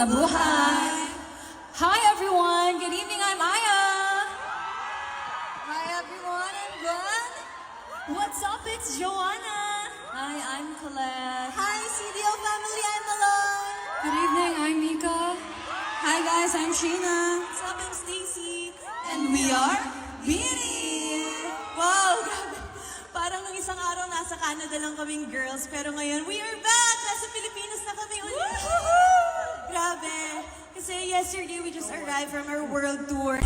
Buhay! Hi everyone! Good evening, I'm Aya! Hi everyone, I'm Gwen. What's up, it's Joanna! Hi, I'm Colette. Hi CDO family, I'm Malone. Good evening, I'm Mika. Hi guys, I'm Sheena. What's up, I'm Stacy. And we are Beanie. Wow, grabe. Parang nung isang araw nasa Canada lang kaming girls, pero ngayon we are back! Nasa Pilipinas na kami ulit. Grabe. Kasi yesterday we just arrived from our world tour.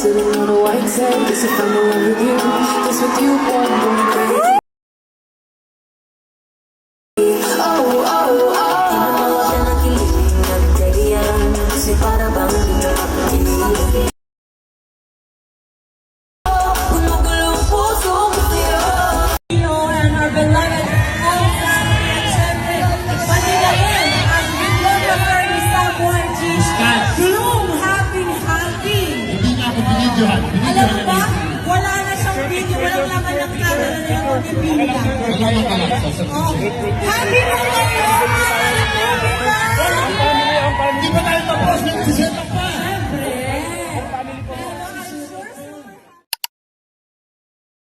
Sitting on a white sand, this if I'm alone with you, this with you, boy, I'm crazy. Oh, oh, oh. Di mo nawa ka nakiling, nagkariyan, kasi para bang di na kapakilig. Gulong-gulong puso ko sa'yo. And our beloved Elsa, and syempre, panilayin ang videographer ni Samuel Gish. Bloom, happy. Hindi na ako binidyohan. Alam mo ba, wala na siyang video, walang laman ng camera na yung mag-video lang. Salamat ka lang. Happy mo ngayon! Hindi pa tayo tapos.